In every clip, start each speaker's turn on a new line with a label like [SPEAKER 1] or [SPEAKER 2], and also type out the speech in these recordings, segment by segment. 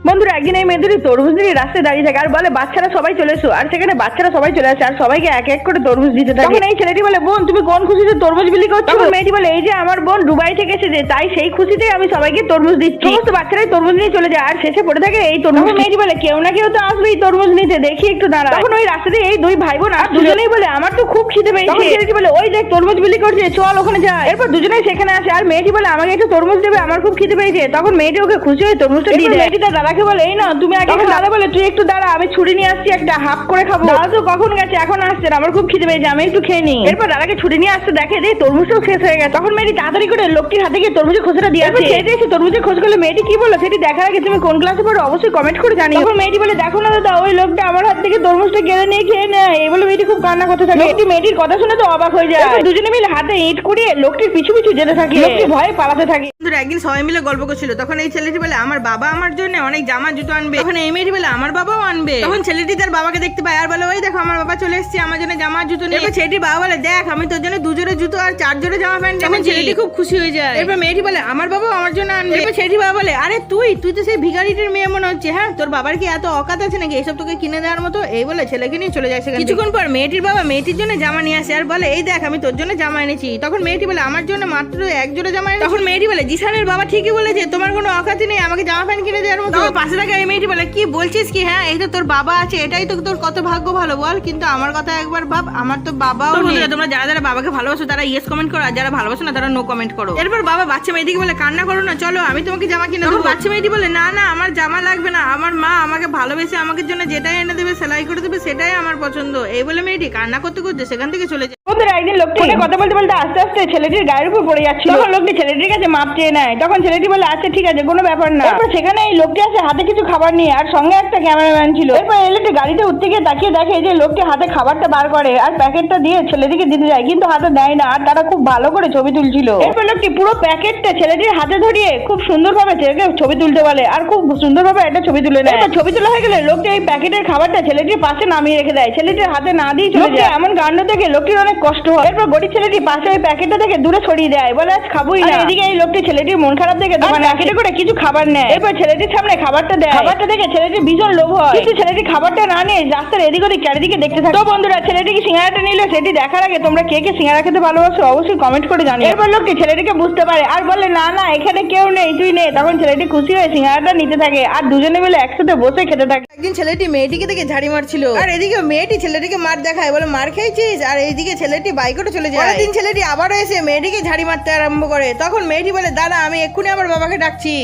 [SPEAKER 1] বন্ধুরা একদিন এই মেয়েদের তরমুজ নিয়ে রাস্তায় দাঁড়িয়ে থাকে আর বলে বাচ্চারা সবাই চলে এসো। আর সেখানে বাচ্চারা সবাই চলে আসে আর সবাইকে এক এক করে তরমুজ দিতে থাকে। তখন এই ছেলেটি বলে বোন তুমি কোন খুশিতে তরমুজ বিলি করছো? তখন মেয়েটি বলে এই যে আমার বোন দুবাই থেকে এসেছে তাই সেই খুশিতেই আমি সবাইকে তরমুজ দিচ্ছি। সমস্ত বাচ্চারাই তরমুজ নিয়ে চলে যায় আর শেষে পড়ে থাকে এই তরমুজ। মেয়েটি বলে কেউ না কেউ তো আসবে এই তরমুজ নিতে, দেখি একটু দাঁড়া। তখন ওই রাস্তাতে এই দুই ভাই বোন আর দুজনেই বলে আমার তো খুব খিদে পেয়েছে। ছেলেটি বলে ওই দেখ তরমুজ বিলি করছে, চল ওখানে যায়। এরপর দুজনেই সেখানে আসে আর মেয়েটি বলে আমাকে একটু তরমুজ দেবে, আমার খুব খিদে পেয়েছে। তখন মেয়েটি ওকে খুশি হয়ে তরমুজটা দিয়ে দেয়। মেয়েটি তার দাদাকে বলে এই না তুমি আগে। দাদা বলে তুই একটু দাঁড়া, আমি ছুরি নিয়ে আসছি একটা, হাফ করে খাবো। দাদা তো কখন গেছে, এখন আসছে, আমার খুব খিদে পেয়েছে, আমি একটু খেয়ে নিই। এরপর দাদাকে ছুরি নিয়ে আসতে দেখে যে তরমুজটাও শেষ হয়ে গেছে। তখন মেয়েটি তাড়াতাড়ি করে লোকটির হাতে গিয়ে তরমুজের খোসাটা দিয়ে আসে। ছেড়ে এসে তরমুজের খোঁজ করলে মেয়েটি কি বললো সেটি দেখার আগে তুমি কোন ক্লাসে পড়ো অবশ্যই কমেন্ট করে জানিও। তখন মেয়েটি বলে দেখো না দাদা ওই লোকটা আমার হাত থেকে তরমুজটা কেড়ে নিয়ে খেয়ে নেয়। এই বলে মেয়েটি খুব কান্না করতে থাকে। লোকটি মেয়েটির কথা শুনে তো অবাক হয়ে যায়। দুজনে মিলে হাতে ইট কুড়িয়ে লোকটির পিছু পিছু যেতে থাকে। লোকটি ভয়ে পালাতে থাকে। একদিন সবাই মিলে গল্প করছিল, তখন এই ছেলেটি বলে আমার বাবা আমার জন্য অনেক জামা জুতো আনবে। তখন এই মেয়েটি বলে আমার বাবাও আনবে। তখন ছেলেটি তার বাবাকে দেখতে পায় আর বলে ওই দেখো আমার বাবা চলে এসেছে আমার জন্য জামা জুতো নিয়ে। ছেলেটির বাবা বলে দেখ আমি তোর জন্য 2 জোড়া জুতো আর 4 জোড়া জামা প্যান্ট এনেছি। ছেলেটি খুব খুশি হয়ে যায়। এরপর মেয়েটি বলে আমার বাবাও আমার জন্য আনবে। এরপর ছেলেটির বাবা বলে আরে তুই তো সেই ভিখারিটির মেয়ে মনে হচ্ছে, হ্যাঁ তোর বাবার কি এত অকাত আছে নাকি এসব তোকে কিনে দেওয়ার মতো? এই বলে ছেলেকে নিয়ে চলে যায়। কিছুক্ষণ পর মেয়েটির বাবা মেয়েটির জন্য জামা নিয়ে আসে আর বলে এই দেখ আমি তোর জন্য জামা এনেছি। তখন মেয়েটি বলে আমার জন্য মাত্র 1 জোড়া জামা এনেছি। তখন মেয়েটি বলে জিসানের বাবা ঠিকই বলেছে, তোমার কোনো অকাতই নেই আমাকে জামা প্যান্ট কিনে দেওয়ার মতো। পাশে থাকা এই মেয়েটি বলে কি বলছিস কি, হ্যাঁ এই তো তোর বাবা আছে, এটাই তো তোর কত ভাগ্য ভালো বল, কিন্তু আমার কথা একবার ভাব আমার তো বাবাও নেই। তোমরা যারা যারা বাবাকে ভালোবাসো তারা ইয়েস কমেন্ট করো আর যারা ভালোবাসো না তারা নো কমেন্ট করো। এরপর বাবা বাচ্চা মেয়েটিকে বলে কান্না করো না, চলো আমি তোমাকে জামা কিনে দেবো। বাচ্চা মেয়েটি বলে না না আমার জামা লাগবে না, আমার মা আমাকে ভালোবেসে আমাকে জন্য যেটাই এনে দেবে সেলাই করে দেবে সেটাই আমার পছন্দ। এই বলে মেয়েটি কান্না করতে করতে সেখান থেকে চলে যায়। একদিন লোকটি কথা বলতে বলতে আস্তে আস্তে ছেলেটির গায়ের উপর পড়ে যাচ্ছিল। তখন লোকটি ছেলেটির কাছে মাপ চেয়ে নেয়। তখন ছেলেটি বলে আচ্ছা ঠিক আছে কোনো ব্যাপার না। এরপর সেখানে এই লোকটি আসে হাতে কিছু খাবার নিয়ে আর সঙ্গে একটা ক্যামেরাম্যান ছিল। এরপর এই লোকটি গাড়িতে উঠতে গিয়ে তাকিয়ে দেখে যে লোকটি হাতে খাবারটা বার করে আর প্যাকেটটা দিয়ে ছেলেটিকে দিতে যায়, কিন্তু হাতে দেয় না আর তারা খুব ভালো করে ছবি তুলছিল। এরপর লোকটি পুরো প্যাকেটটা ছেলেটির হাতে ধরিয়ে খুব সুন্দরভাবে ছেলেকে ছবি তুলতে বলে আর খুব সুন্দরভাবে একটা ছবি তুলে নেয়। এরপর ছবি তোলা হয়ে গেলে লোকটি এই প্যাকেটের খাবারটা ছেলেটির পাশে নামিয়ে রেখে দেয়। ছেলেটির হাতে না দিয়ে চলে যায়। এমন কাণ্ড দেখে লোকটির অনেক কষ্ট হয়। এরপর গরিব ছেলেটি পাশে ওই প্যাকেটটা থেকে দূরে ছড়িয়ে দেয়, বলে আজ খাবোই না। এদিকে এই লোকটি ছেলেটির মন খারাপ দেখে দোকানে প্যাকেটে করে কিছু খাবার নেয়। এরপর ছেলেটির সামনে খাবারটা দেয়। খাবারটা দেখে ছেলেটির ভীষণ লোভ হয়, কিন্তু ছেলেটি খাবারটা না নিয়ে রাস্তার এদিক ওদিক চারিদিকে দেখতে থাকে। তো বন্ধুরা ছেলেটি কি সিঙ্গারাটা নিল সেটি দেখার আগে তোমরা কে কে সিঙ্গারা খেতে ভালোবাসো অবশ্যই কমেন্ট করে জানিও। এরপর লোকটি ছেলেটিকে বুঝতে পারে আর বলে না না এখানে কেউ নেই তুই নে। তখন ছেলেটি খুশি হয়ে সিঙ্গারাটা নিতে থাকে আর দুজনে মিলে একসাথে বসে খেতে থাকে। একদিন ছেলেটি মেয়েটিকে দেখে ঝাড়ি মারছিল আর এদিকে মেয়েটি ছেলেটিকে মার দেখায়, বলে মার খেয়েছিস, আর এইদিকে ছেলেটি বাইকটা চলে যায়। পরের দিন ছেলেটি আবারও এসে মেয়েটিকে ঝাড়ি মারতে আরম্ভ করে। তখন মেয়েটি বলে দাঁড়া আমি এক্ষুনি আমার বাবাকে ডাকছি।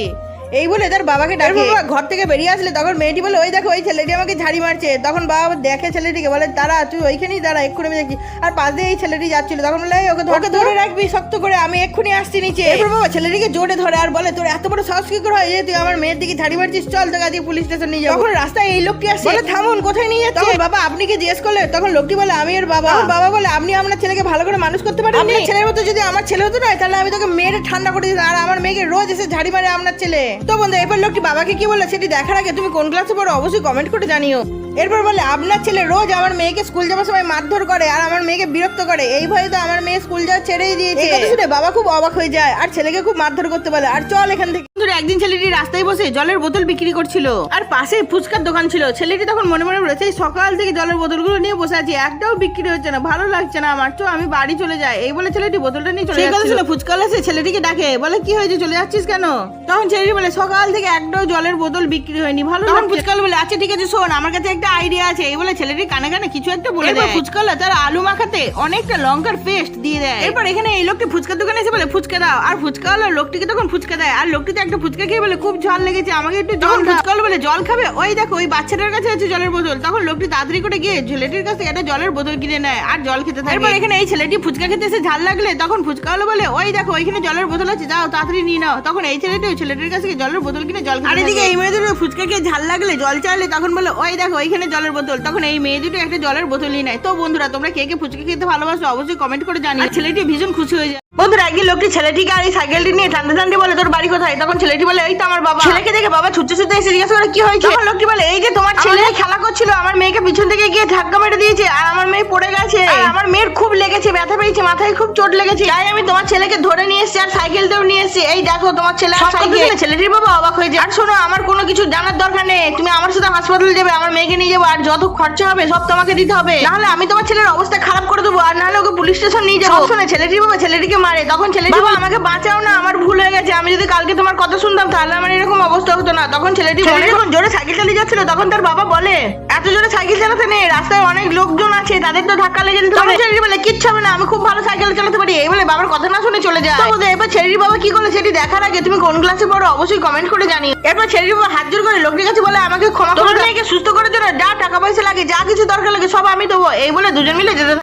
[SPEAKER 1] এই বলে তার বাবাকে ডাকে। ঘর থেকে বেরিয়ে আসলে তখন মেয়েটি বলে ওই দেখো ওই ছেলেটি আমাকে ঝাড়ি মারছে। তখন বাবা দেখে ছেলেটিকে বলে দাঁড়া তুই ওইখানেই দাঁড়া এক্ষুনি আমি দেখছি। আর পাশ দিয়ে এই ছেলেটি যাচ্ছিল। তখন বলে ওকে ধরে রাখবি শক্ত করে, আমি এক্ষুনি আসছি নিচে। এরপর বাবা ছেলেটিকে জোরে ধরে আর বলে তোর এত বড় সাহস কি করে হয় যে তুই আমার মেয়ের দিকে ঝাড়ি মারছিস, চল তোকে আজকে পুলিশ স্টেশন নিয়ে যাবো। তখন রাস্তায় এই লোকটি আসে, বলে থামুন কোথায় নিয়ে যাচ্ছে? বাবা আপনি কি জিজ্ঞেস করলে? তখন লোকটি বলে আমি এর বাবা। বাবা বলে আপনি আপনার ছেলেকে ভালো করে মানুষ করতে পারেন? আপনার ছেলের মতো যদি আমার ছেলে হতো না তাহলে আমি তোকে মেয়েটা ঠান্ডা করে দিতাম, আর আমার মেয়েকে রোজ এসে ঝাড়ি মারে আপনার ছেলে। তো বন্ধু এরপর লোকটি বাবাকে কি বললো সেটি দেখার আগে তুমি কোন ক্লাসে পড়ো অবশ্যই কমেন্ট করে জানিও। এরপর বলে আপনার ছেলে রোজ আমার মেয়েকে স্কুল যাওয়ার সময় মারধর করে আর আমার মেয়েকে বিরক্ত করে, এই ভয়ে তো আমার মেয়ে স্কুল যাওয়া ছেড়েই দিয়েছে। এই কথা শুনে বাবা খুব অবাক হয়ে যায় আর ছেলেকে খুব মারধর করতে বলে আর চল এখান থেকে। একদিন ছেলেটি রাস্তায় বসে জলের বোতল বিক্রি করছিল আর পাশে ফুচকার দোকান ছিল। ছেলেটি তখন মনে মনে বলেছে সকাল থেকে জলের বোতলগুলো নিয়ে বসে আছি, একটাও বিক্রি হচ্ছে না, ভালো লাগছে না আমার, তো আমি বাড়ি চলে যাই। এই বলে ছেলেটি বোতলটা নিয়ে চলে যাচ্ছিল। ফুচকাওয়ালা এসে ছেলেটিকে ডাকে, বলে কি হয়েছে চলে যাচ্ছিস কেন? তখন ছেলেটি বলে সকাল থেকে একটাও জলের বোতল বিক্রি হয়নি, ভালো। তখন ফুচকাওয়ালা বলে আচ্ছা ঠিক আছে শোন আমার কাছে একটা আইডিয়া আছে। এই বলে ছেলেটি কানে কানে কিছু একটা বলে দেয়। ফুচকাওয়ালা তার আলু মাখাতে অনেকটা লঙ্কার পেস্ট দিয়ে দেয়। এরপর এখানে এই লোকটি ফুচকার দোকানে এসে বলে ফুচকা দাও, আর ফুচকাওয়ালা লোকটিকে তখন ফুচকা দেয় আর লোকটি তো একটা ফুচকা খেয়ে বলে খুব ঝাল লেগেছে আমাকে একটু জল। ফুচকাওয়ালা বলে জল খাবে? ওই দেখো ওই বাচ্চাটার কাছে আছে জলের বোতল। তখন লোকটি তাড়াতাড়ি করে গিয়ে ছেলেটির কাছে একটা জলের বোতল কিনে নেয় আর জল খেতে থাকে। এরপর এখানে এই ছেলেটি ফুচকা খেতে এসে ঝাল লাগলে তখন ফুচকাওয়ালা বলে ওই দেখো ওইখানে জলের বোতল আছে যাও তাড়াতাড়ি নিয়ে নাও। তখন এই ছেলেটি ওই ছেলেটির কাছে জলের বোতল কিনে জল খায়। আর এদিকে এই মেয়ে দুটো ফুচকা খেয়ে ঝাল লাগলে জল চাইলে তখন বলে ওই দেখো ওইখানে জলের বোতল। তখন এই মেয়ে দুটো একটা জলের বোতলই নেয়। তো বন্ধুরা তোমরা কে কে ফুচকা খেতে ভালোবাসো অবশ্যই কমেন্ট করে জানিও। ছেলেটি ভীষণ খুশি হয়ে যায়। বন্ধুরা একদিন লোকটি ছেলেটিকে আর এই সাইকেলটি নিয়ে টানতে টানতে বলে তোর বাড়ি কোথায়? তখন ছেলেটি বলে এই তো আমার বাবা। ছেলেকে দেখে বাবা ছুটতে ছুটতে এসে জিজ্ঞাসা করে কি হয়েছে? তখন লোকটি বলে এই যে তোমার ছেলে খেলা করছিল, আমার মেয়েকে পিছন থেকে গিয়ে ধাক্কা মেরে দিয়েছে আর আমার মেয়ে পড়ে গেছে। আর আমার মেয়ের খুব লেগেছে, ব্যথা পেয়েছে, মাথায় খুব চোট লেগেছে, তাই আমি তোমার ছেলেকে ধরে নিয়ে এসেছি আর সাইকেলটাও নিয়ে এসেছি। এই দেখো তোমার ছেলে আর সাইকেল। ছেলেটির বাবা অবাক হয়ে যায়। আর শোনো আমার কোনো কিছু জানার দরকার নেই, তুমি আমার সাথে হাসপাতালে যাবে, আমার মেয়েকে নিয়ে যাবো, আর যত খরচা হবে সব তোমাকে দিতে হবে, নাহলে আমি তোমার ছেলের অবস্থা খারাপ করে দেবো, আর নাহলে ওকে পুলিশ স্টেশন নিয়ে যাবো। শুনে ছেলেটির বাবা ছেলেটিকে মারে। তখন ছেলেটি বলে আমাকে বাঁচাও না, আমার ভুল হয়ে গেছে, আমি যদি কালকে তোমার কথা শুনতাম তাহলে আমার এরকম অবস্থা হতো না। তখন ছেলেটি যখন জোরে সাইকেল চালিয়ে যাচ্ছিল তখন তার বাবা বলে এত জোরে সাইকেল চালাতে নেই, রাস্তায় অনেক লোকজন আছে, তাদের তো ধাক্কা লেগে যেতে পারে। ছেলেটি বলে কিচ্ছু হবে না, আমি খুব ভালো সাইকেল চালাতে পারি, এই বলে বাবার কথা না শুনে চলে যায়। এবার ছেলেটির বাবা কি করলো সেটি দেখার আগে তুমি কোন ক্লাসে পড়ো অবশ্যই কমেন্ট করে জানিও। এরপর ছেলেটির বাবা হাত জোর করে লোকটির কাছে বলে আমাকে ক্ষমা করে, সুস্থ করার জন্য যা টাকা পয়সা লাগে, যা কিছু দরকার লাগে সব আমি দেবো, এই বলে দুজন মিলে যেতে